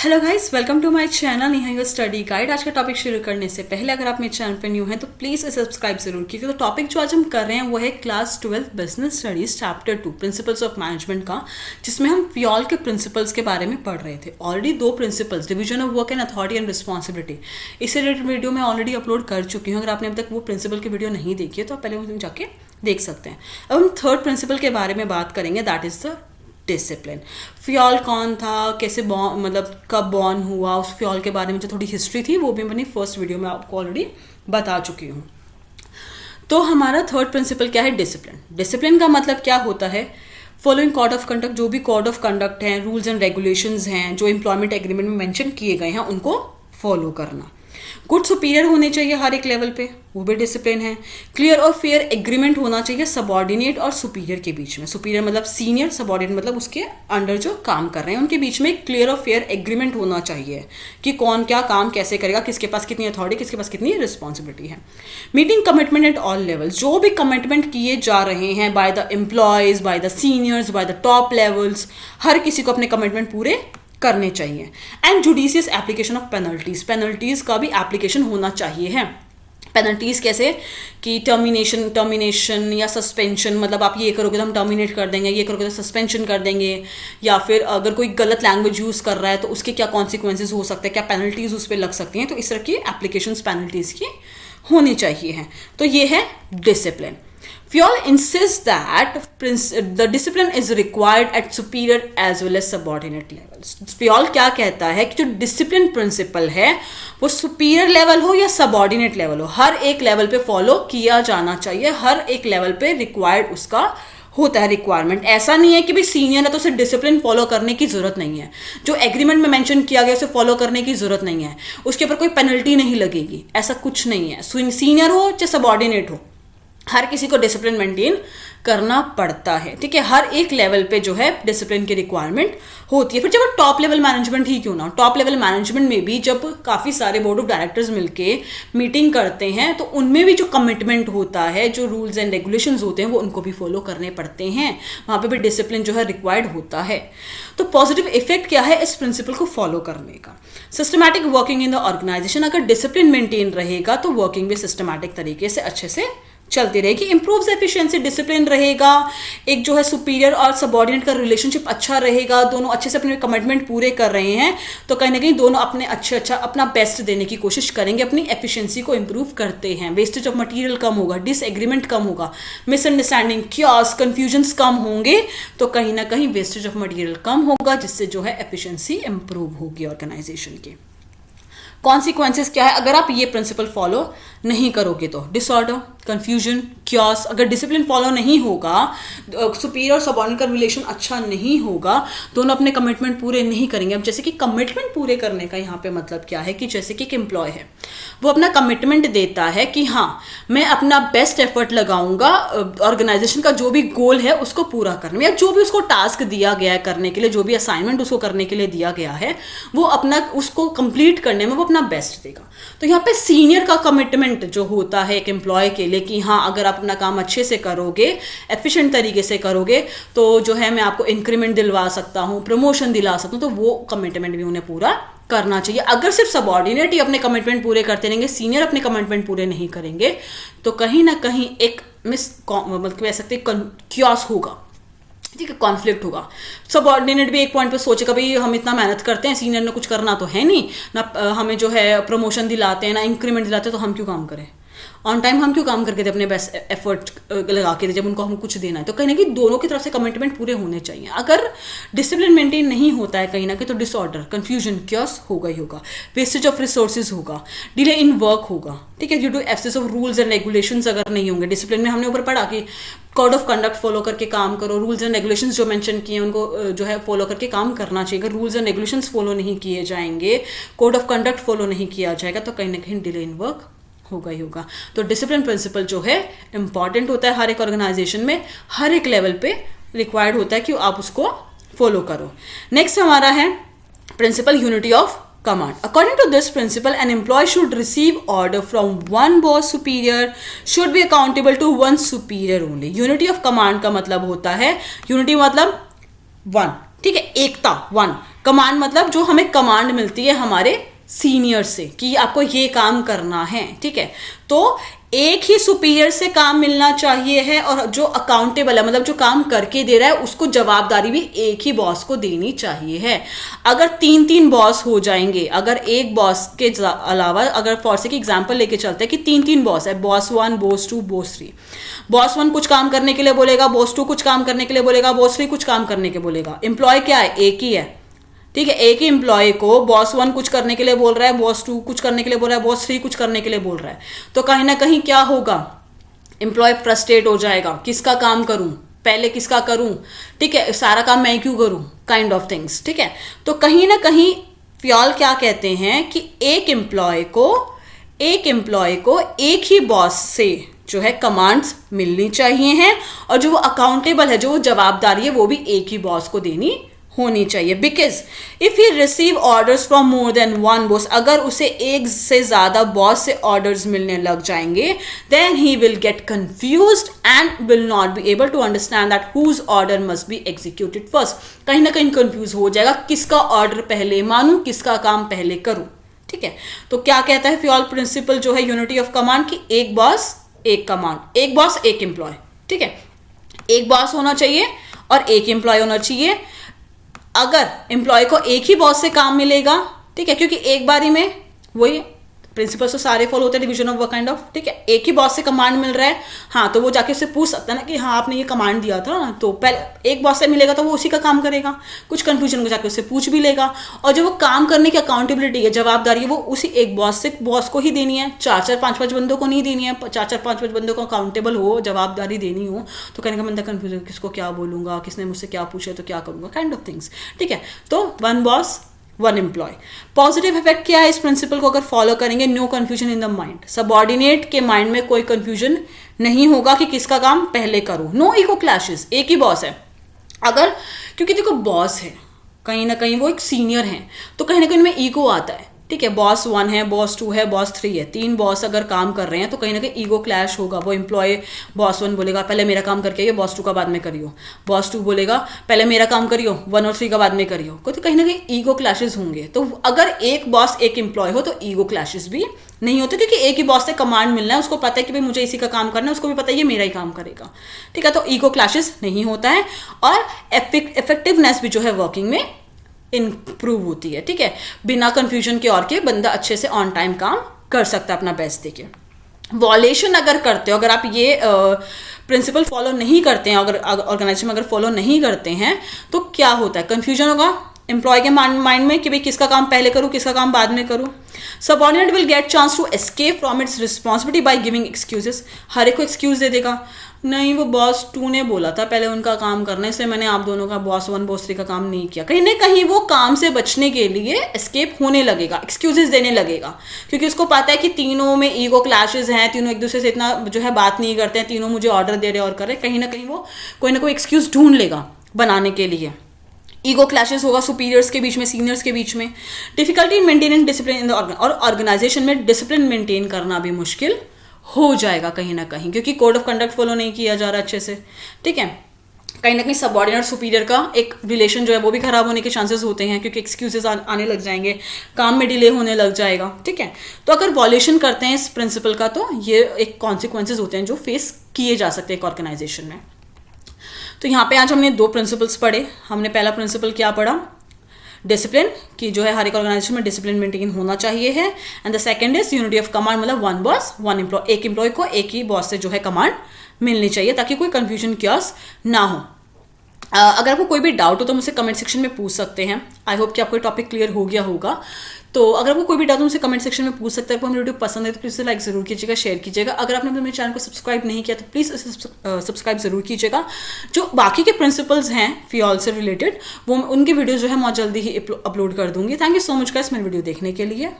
Hello guys, welcome to my channel Neha your study guide. आज का topic शुरू करने से पहले अगर आप मेरे चैनल पर न्यू हैं तो प्लीज़ सब्सक्राइब जरूर कीजिए। तो टॉपिक जो आज हम कर रहे हैं वो है class 12 business studies chapter 2 principles of management का, जिसमें हम फ्योल के प्रिंसिपल्स के बारे में पढ़ रहे थे। Already 2 principles, division of work and authority and responsibility, इससे रिलेटेड वीडियो मैं ऑलरेडी अपलोड कर चुकी हूँ। अगर आपने अब तक वो प्रिंसिपल की वीडियो नहीं देखी है तो आप पहले उसमें जाके देख सकते हैं। अब हम थर्ड प्रिंसिपल के बारे में बात करेंगे, that is the discipline. Fayol कौन था, कैसे मतलब कब बॉर्न हुआ, उस फ्योल के बारे में जो थोड़ी हिस्ट्री थी वो भी मैंने फर्स्ट वीडियो में आपको ऑलरेडी बता चुकी हूँ। तो हमारा थर्ड प्रिंसिपल क्या है? डिसिप्लिन। डिसिप्लिन का मतलब क्या होता है? फॉलोइंग कोड ऑफ कंडक्ट, जो भी कोड ऑफ कंडक्ट हैं, रूल्स एंड रेगुलेशंस हैं जो एम्प्लॉयमेंट एग्रीमेंट में मेंशन किए गए हैं, उनको फॉलो करना। गुड सुपीरियर होने चाहिए हर एक लेवल पे, वो भी डिसिप्लिन है। क्लियर और फेयर एग्रीमेंट होना चाहिए सबॉर्डिनेट और सुपीरियर के बीच में। सुपीरियर मतलब सीनियर, सबॉर्डिनेट मतलब उसके अंडर जो काम कर रहे हैं उनके बीच में क्लियर और फेयर एग्रीमेंट होना चाहिए कि कौन क्या काम कैसे करेगा, किसके पास कितनी अथॉरिटी, किसके पास कितनी रिस्पॉन्सिबिलिटी है। Meeting commitment at all levels, जो भी कमिटमेंट किए जा रहे हैं by the employees, by the seniors, by the top levels, हर किसी को अपने कमिटमेंट पूरे करने चाहिए। And judicious application of penalties, penalties का भी एप्लीकेशन होना चाहिए है। पेनल्टीज कैसे कि टर्मिनेशन या सस्पेंशन, मतलब आप ये करोगे तो हम टर्मिनेट कर देंगे, ये करोगे तो सस्पेंशन कर देंगे, या फिर अगर कोई गलत लैंग्वेज यूज़ कर रहा है तो उसके क्या कॉन्सिक्वेंसेज हो सकते हैं, क्या पेनल्टीज उस पर लग सकती हैं। तो इस तरह की एप्लीकेशंस पेनल्टीज की होनी चाहिए हैं। तो ये है discipline. Fioll insists that the discipline is required at superior as well as subordinate levels. Fioll क्या कहता है कि जो डिसिप्लिन प्रिंसिपल है वो सुपीरियर लेवल हो या सबॉर्डिनेट लेवल हो, हर एक लेवल पे फॉलो किया जाना चाहिए। हर एक लेवल पे रिक्वायर्ड उसका होता है रिक्वायरमेंट। ऐसा नहीं है कि भाई सीनियर है तो उसे डिसिप्लिन फॉलो करने की जरूरत नहीं है, जो एग्रीमेंट में मेंशन किया गया उसे फॉलो करने की जरूरत नहीं है, उसके ऊपर कोई पेनल्टी नहीं लगेगी, ऐसा कुछ नहीं है। सीनियर हो चाहे सबॉर्डिनेट हो, हर किसी को डिसिप्लिन मेंटेन करना पड़ता है। ठीक है, हर एक लेवल पे जो है डिसिप्लिन की रिक्वायरमेंट होती है। फिर जब टॉप लेवल मैनेजमेंट ही क्यों ना, टॉप लेवल मैनेजमेंट में भी जब काफ़ी सारे बोर्ड ऑफ डायरेक्टर्स मिलके मीटिंग करते हैं तो उनमें भी जो कमिटमेंट होता है, जो रूल्स एंड रेगुलेशंस होते हैं वो उनको भी फॉलो करने पड़ते हैं। वहाँ पे भी डिसिप्लिन जो है रिक्वायर्ड होता है। तो पॉजिटिव इफेक्ट क्या है इस प्रिंसिपल को फॉलो करने का? Systematic working in the organisation, अगर डिसिप्लिन मेंटेन रहेगा तो वर्किंग भी सिस्टमैटिक तरीके से अच्छे से चलती रहेगी। इंप्रूव्स एफिशिएंसी, डिसिप्लिन रहेगा, एक जो है सुपीरियर और सबॉर्डिनेट का रिलेशनशिप अच्छा रहेगा, दोनों अच्छे से अपने कमिटमेंट पूरे कर रहे हैं तो कहीं ना कहीं दोनों अपने अपना बेस्ट देने की कोशिश करेंगे, अपनी एफिशिएंसी को इंप्रूव करते हैं। वेस्टेज ऑफ मटेरियल कम होगा, डिसएग्रीमेंट कम होगा, मिसअंडरस्टैंडिंग, क्योस, कंफ्यूजन्स कम होंगे, तो कहीं ना कहीं वेस्टेज ऑफ मटेरियल कम होगा, जिससे जो है एफिशिएंसी इंप्रूव होगी ऑर्गेनाइजेशन की। कॉन्सिक्वेंसेस क्या है अगर आप ये प्रिंसिपल फॉलो नहीं करोगे तो? Disorder, confusion, chaos. अगर डिसिप्लिन फॉलो नहीं होगा, सुपीरियर और सबऑर्डिनेट का रिलेशन अच्छा नहीं होगा, दोनों अपने कमिटमेंट पूरे नहीं करेंगे। अब जैसे कि कमिटमेंट पूरे करने का यहाँ पे मतलब क्या है कि जैसे कि एक एम्प्लॉय है, वो अपना कमिटमेंट देता है कि हाँ मैं अपना बेस्ट एफर्ट लगाऊंगा ऑर्गेनाइजेशन का जो भी गोल है उसको पूरा करने में, या जो भी उसको टास्क दिया गया है करने के लिए, जो भी असाइनमेंट उसको करने के लिए दिया गया है वो अपना उसको कंप्लीट करने में वो अपना बेस्ट देगा। तो यहाँ पे सीनियर का कमिटमेंट जो होता है एक एम्प्लॉय के लिए कि हाँ अगर आप अपना काम अच्छे से करोगे, एफिशिएंट तरीके से करोगे तो जो है मैं आपको इंक्रीमेंट दिलवा सकता हूँ, प्रमोशन दिला सकता हूँ, तो वो कमिटमेंट भी उन्हें पूरा करना चाहिए। अगर सिर्फ सबऑर्डिनेट ही अपने कमिटमेंट पूरे करते रहेंगे, सीनियर अपने कमिटमेंट पूरे नहीं करेंगे, तो कहीं ना कहीं एक मतलब कह सकते क्योस होगा, ठीक है, कॉन्फ्लिक्ट होगा। सबऑर्डिनेट भी एक पॉइंट पे सोचेगा भाई हम इतना मेहनत करते हैं, सीनियर ने कुछ करना तो है नहीं ना, हमें जो है प्रमोशन दिलाते हैं ना इंक्रीमेंट दिलाते हैं, तो हम क्यों काम करें, ऑन टाइम हम क्यों काम करके थे, अपने बेस्ट एफर्ट लगा के थे जब उनको हम कुछ देना है। तो कहीं ना कहीं दोनों की तरफ से कमिटमेंट पूरे होने चाहिए। अगर डिसिप्लिन मेंटेन नहीं होता है कहीं ना कहीं तो डिसऑर्डर, कंफ्यूजन, क्योस होगा ही होगा, वेस्टेज ऑफ रिसोर्सेज होगा, डिले इन वर्क होगा, ठीक है, due to absence of rules and regulations अगर नहीं होंगे। डिसिप्लिन में हमने ऊपर पढ़ा कि कोड ऑफ कंडक्ट फॉलो करके काम करो, रूल्स एंड रेगुलेशंस जो मेंशन किए उनको जो है फॉलो करके काम करना चाहिए। अगर रूल्स एंड रेगुलेशंस फॉलो नहीं किए जाएंगे, कोड ऑफ कंडक्ट फॉलो नहीं किया जाएगा, तो कहीं ना कहीं डिले इन वर्क होगा ही होगा। तो डिसिप्लिन प्रिंसिपल जो है इंपॉर्टेंट होता है हर एक ऑर्गेनाइजेशन में, हर एक लेवल पे रिक्वायर्ड होता है कि आप उसको फॉलो करो। नेक्स्ट हमारा है principle unity of command. According to this principle, an employee should receive order from one boss superior, should be accountable to one superior only. Unity of command का मतलब होता है, unity मतलब one, ठीक है, एकता, वन, कमांड मतलब जो हमें कमांड मिलती है हमारे सीनियर से कि आपको ये काम करना है, ठीक है। तो एक ही सुपीरियर से काम मिलना चाहिए है, और जो अकाउंटेबल है मतलब जो काम करके दे रहा है उसको जवाबदारी भी एक ही बॉस को देनी चाहिए है। अगर 3-3 बॉस हो जाएंगे, अगर एक बॉस के अलावा, अगर फॉर से की एग्जांपल लेके चलते हैं कि 3-3 बॉस है, बॉस 1, बॉस 2, बॉस 3। बॉस 1 कुछ काम करने के लिए बोलेगा, बॉस 2 कुछ काम करने के लिए बोलेगा, बॉस 3 कुछ काम करने के बोलेगा। एम्प्लॉय क्या है? एक ही है, ठीक है। एक ही एम्प्लॉय को बॉस 1 कुछ करने के लिए बोल रहा है, बॉस 2 कुछ करने के लिए बोल रहा है, बॉस 3 कुछ करने के लिए बोल रहा है, तो कहीं ना कहीं क्या होगा, एम्प्लॉय फ्रस्ट्रेट हो जाएगा, किसका काम करूं, पहले किसका करूं, ठीक है, सारा काम मैं क्यों करूं, काइंड ऑफ थिंग्स, ठीक है। तो कहीं ना कहीं फ्योल क्या कहते हैं कि एक एम्प्लॉय को एक ही बॉस से जो है कमांड्स मिलनी चाहिए हैं, और जो वो अकाउंटेबल है, जो वो जवाबदारी है, वो भी एक ही बॉस को देनी होनी चाहिए। Because if he receive orders from more than one boss, अगर उसे एक से ज्यादा बॉस से ऑर्डर्स मिलने लग जाएंगे, then he will get confused and will not be able to understand that whose order must be executed first. कहीं ना कहीं कंफ्यूज हो जाएगा, किसका ऑर्डर पहले मानूं, किसका काम पहले करूं, ठीक है। तो क्या कहता है फ्योल प्रिंसिपल जो है यूनिटी ऑफ कमांड की, एक बॉस एक कमांड, एक बॉस एक एम्प्लॉय, ठीक है। एक बॉस होना चाहिए और एक एम्प्लॉय होना चाहिए। अगर एम्प्लॉय को एक ही बॉस से काम मिलेगा, ठीक है, क्योंकि एक बारी में वही प्रिंसिपल्स तो सारे फॉलो होते हैं, division of work kind of, ठीक है। एक ही बॉस से कमांड मिल रहा है, हाँ, तो वो जाके उससे पूछ सकता है ना कि हाँ आपने ये कमांड दिया था, तो पहले एक बॉस से मिलेगा तो वो उसी का काम करेगा, कुछ कंफ्यूजन को जाके उससे पूछ भी लेगा, और जो वो काम करने की अकाउंटेबिलिटी है, जवाबदारी है, वो उसी एक बॉस को ही देनी है, 4-4, 5-5 बंदों को नहीं देनी है। 4-4, 5-5 बंदों को अकाउंटेबल हो, जवाबदारी देनी हो, तो कहने का बंदा कंफ्यूज है, किसको क्या बोलूंगा, किसने मुझसे क्या पूछे तो क्या करूंगा, काइंड ऑफ थिंग्स, ठीक है। तो one boss one employ. Positive effect क्या है इस प्रिंसिपल को अगर फॉलो करेंगे? No confusion in the mind, subordinate के माइंड में कोई कंफ्यूजन नहीं होगा कि किसका काम पहले करो। नो ईगो क्लैशेस, एक ही बॉस है, अगर, क्योंकि देखो बॉस है, कहीं ना कहीं वो एक सीनियर है, तो कहीं ना कहीं उनमें ईगो आता है, ठीक है। बॉस 1 है, बॉस 2 है, बॉस 3 है, 3 बॉस अगर काम कर रहे हैं तो कहीं ना कहीं ईगो क्लैश होगा। वो एम्प्लॉय बॉस 1 बोलेगा पहले मेरा काम करके आइए, बॉस 2 का बाद में करियो, बॉस 2 बोलेगा पहले मेरा काम करियो, 1 और 3 का बाद में करियो, तो कहीं ना कहीं ईगो क्लैशेस होंगे। तो अगर एक बॉस एक एम्प्लॉय हो तो ईगो क्लैशेस भी नहीं होते, क्योंकि एक ही बॉस से कमांड मिलना है, उसको पता है कि भाई मुझे इसी का काम करना है, उसको भी पता है ये मेरा ही काम करेगा, ठीक है। तो ईगो क्लैशेस नहीं होता है, और इफेक्टिवनेस भी जो है वर्किंग में इंप्रूव होती है, ठीक है। बिना कंफ्यूजन के और के बंदा अच्छे से ऑन टाइम काम कर सकता है अपना बेस्ट देके। वॉलेशन अगर करते हो, अगर आप ये प्रिंसिपल फॉलो नहीं करते हैं, अगर ऑर्गेनाइजेशन में अगर फॉलो नहीं करते हैं, तो क्या होता है, कंफ्यूजन होगा एम्प्लॉय के माइंड में कि भाई किसका काम पहले करूं, किसका काम बाद में करूं। Subordinate will get chance to escape from its responsibility by giving excuses, हर एक को एक्सक्यूज दे देगा, नहीं वो बॉस 2 ने बोला था पहले उनका काम करना, इसलिए मैंने आप दोनों का बॉस 1 बॉस 3 का काम नहीं किया। कहीं ना कहीं वो काम से बचने के लिए एस्केप होने लगेगा, एक्सक्यूजेस देने लगेगा, क्योंकि उसको पता है कि तीनों में ईगो क्लैशेस हैं, तीनों एक दूसरे से इतना जो है बात नहीं करते हैं, तीनों मुझे ऑर्डर दे रहे और कर रहे, कहीं ना कहीं वो कोई ना कोई एक्सक्यूज ढूंढ लेगा बनाने के लिए। ईगो क्लैशेस होगा सुपीरियर्स के बीच में, सीनियर्स के बीच में। Difficulty in maintaining discipline in the और ऑर्गेनाइजेशन में डिसिप्लिन मेंटेन करना भी मुश्किल हो जाएगा कहीं ना कहीं, क्योंकि कोड ऑफ कंडक्ट फॉलो नहीं किया जा रहा अच्छे से, ठीक है। कहीं ना कहीं सबऑर्डिनेट सुपीरियर का एक रिलेशन जो है वो भी खराब होने के चांसेस होते हैं, क्योंकि एक्सक्यूजेस आने लग जाएंगे, काम में डिले होने लग जाएगा, ठीक है। तो अगर वॉल्यूशन करते हैं इस प्रिंसिपल का, तो ये एक कॉन्सिक्वेंसेज होते हैं जो फेस किए जा सकते हैं एक ऑर्गेनाइजेशन में। तो यहाँ पे आज हमने 2 प्रिंसिपल्स पढ़े। हमने पहला प्रिंसिपल क्या पढ़ा, डिसिप्लिन की जो है हर एक ऑर्गेनाइजेशन में डिसिप्लिन मेंटेन होना चाहिए है, and the second is unity of command, मतलब वन बॉस वन एम्प्लॉय, एक एम्प्लॉय को एक ही बॉस से जो है कमांड मिलनी चाहिए, ताकि कोई कंफ्यूजन क्योस ना हो। अगर आपको कोई भी डाउट हो तो मुझसे कमेंट सेक्शन में पूछ सकते हैं। आई होप कि आपको टॉपिक क्लियर हो गया होगा। तो अगर आपको कोई भी डाउट हो मुझसे कमेंट सेक्शन में पूछ सकते हैं। आपको मेरी वीडियो पसंद है तो प्लीज़ लाइक ज़रूर कीजिएगा, शेयर कीजिएगा। अगर आपने मेरे चैनल को सब्सक्राइब नहीं किया तो प्लीज़ सब्सक्राइब ज़रूर कीजिएगा। जो बाकी के प्रिंसिपल्स हैं फ्योल से रिलेटेड, वो उनकी वीडियो जो है बहुत जल्दी ही अपलोड कर दूंगी। Thank you so much guys मेरी वीडियो देखने के लिए।